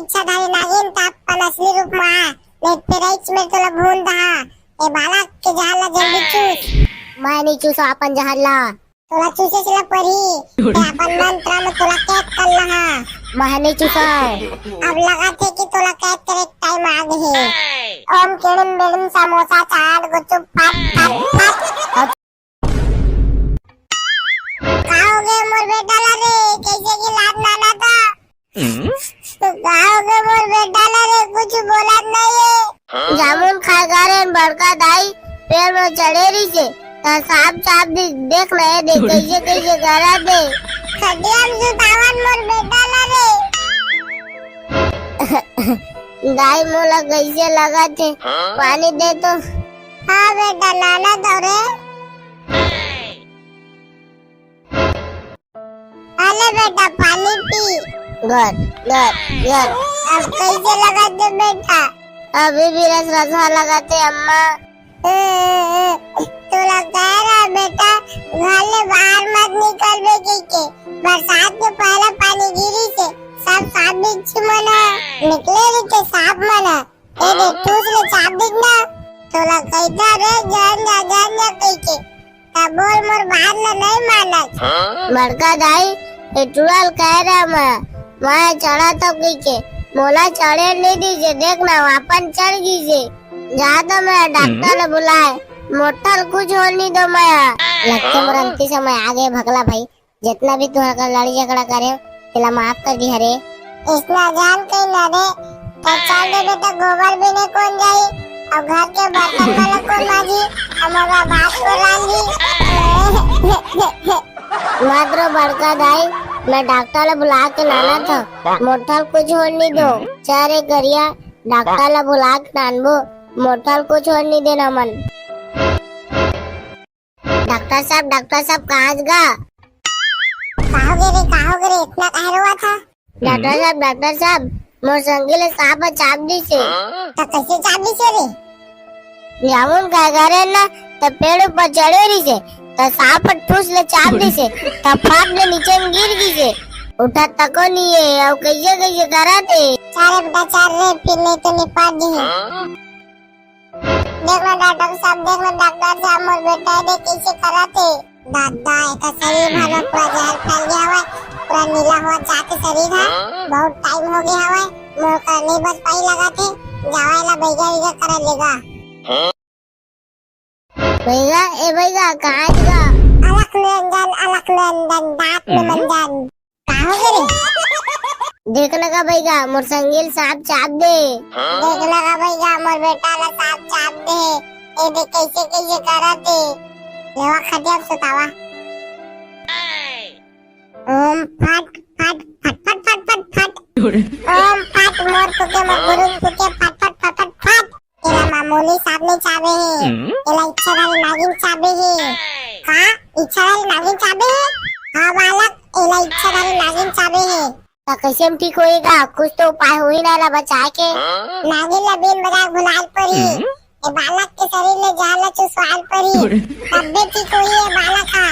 इच्छाधारी नागिन ताप पण असली रूप महा ने पेराईच में तुला भूल दहा ए बालक के जहाला जल्दी चूस मैं नहीं चूसो अपन जहरला तुला चूसेसला परी ते अपन मंत्र में तुला कैद कर लहा मैं नहीं चूसो अब लगा थे कि तुला कैद करे टाइम आ गए ओम केड़म बेड़म समोसा चाट गुपचुप पाट पाट पाट खाओगे मोर बेटा ला रे कैसे की लात नाना था तो खाओगे मोर बेटा ला रे कुछ बोला नहीं है जामुन खा रे बड़का दाई पेड़ में चढ़े रही से सांप चाप देख रहे देख कैसे कैसे करा दे खडियाम जुतावन मोर बेटा ला रे दाई मोला कैसे लगा थे पानी दे तो हाँ बेटा नाना दो रे अरे बेटा पानी पी गट गट गट अब कैसे लगा दे बेटा अभी भी रसा लगाते अम्मा तुला कह रहा बेटा घर ले बाहर मत निकल बे के बरसात के पहले पानी गिरी से सब सांप बिच्छू मना निकले रे के सांप मना ए दे टूस ले चाप दिखना तुला कहता रे जान जा कह के तब बोल मोर बात ना नहीं माना बड़का दाई टुड़ल कह रहा मैं चढ़ा तो के मोला चढ़े नहीं दीजिए देखना अपन चढ़ गई जा तो मैं डॉक्टर ने बुलाए मोटर कुछ हो नहीं दो मैं लगते मरंती समय आगे भगला भाई जितना भी तू लड़ी झगड़ा करे तिला माफ कर दी हरे इतना जान कहीं ना रे तो चल दे बेटा गोबर भी नहीं कौन जाई और घर के बर्तन वाला कौन माजी हमारा बात को लांगी मात्र बड़का दाई मैं डॉक्टर ने बुला के लाना था मोटर कुछ हो नहीं दो चारे गरिया डॉक्टर ने बुला के नानबो मोटर कुछ हो नहीं देना मन डॉक्टर साहब कहाँ गा कहोगे रे इतना कह रहा था डॉक्टर साहब मोर संगी ले सांप चाप दी से तो कैसे चाप दी से रे जामुन का घरे ना तो पेड़ ऊपर चढ़े रही से तो सांप ठूस ले चाप दी से तो फाट ले नीचे में गिर गई से उठा तको नहीं है और कैसे कैसे करा थे चारे बेटा चार रे फिर नहीं तो निपाट दी देखना डॉक्टर साहब मोर बेटा दे कैसे करा थे दादा एक शरीर भालो पूरा जहर फैल गया हुआ पूरा नीला हुआ चाहते शरीर है बहुत टाइम हो गया हुआ मोर का नहीं बच पाई लगा थे जावाला बैगा करा लेगा भैया कहाँ गा अलग नंदन दांत में मंजन कहाँ हो रे देख लगा भैया मोर संगील सांप चाप दे देख लगा भैया मोर बेटा ला सांप चाप दे ए देख कैसे कैसे करा थे लेवा खटिया सुतावा ओम फट फट फट फट फट फट फट ओम फट मोर कुके मोर गुरु कुके फट फट फट फट फट एला मामूली सांप नहीं चाबे है एला इच्छाधारी नागिन चाबे है हाँ इच्छाधारी नागिन चाबे है हाँ बालक एला इच्छाधारी नागिन चाबे है तो कैसे में ठीक होएगा कुछ तो उपाय हो ही ना ला बचा के नागिन ला बिन बजा भुलाल परी ए बालक के शरीर ले जाला चुसवाल परी तब भी ठीक होई है बालक का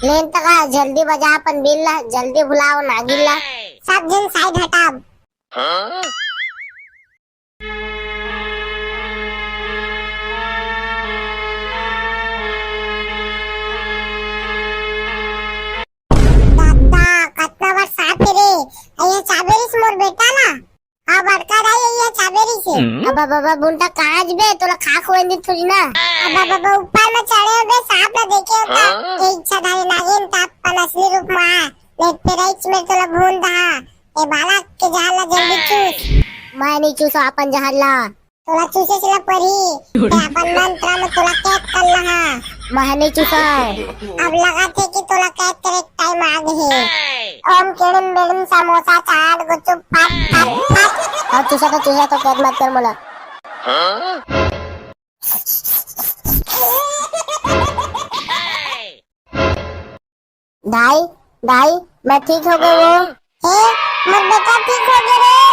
लेन तका जल्दी बजा अपन बिल ला जल्दी बुलाओ नागिन ला सब जन साइड हटाब दादा कतना बार सांप रे ये चाबेरिस मोर बेटा ना हाँ बड़का दाई ये चाबेरी से अब बुंटा काज बे तोला खाक होए नी थोड़ी ना अब ऊपर में चढ़े बे सांप ना देखे होता ये इच्छाधारी नागिन ताप पण असली रूप महा ने पेराईच में तुला भूल दहा ए बालक के जहाला जल्दी चूस मैं नहीं चूसो अपन जहरला तुला चूसेसला परी ते अपन मंत्र में तुला कैद कर लहा मैं नहीं चूसो अब लगा थे कि तुला कैद करे टाइम आ गए ओम केड़म बेड़म समोसा चाट गुपचुप पाट पाट पाट और चूसा तो कैद मत कर मोला दाई मैं ठीक हो गई वो मोर बेटा ठीक हो गए रे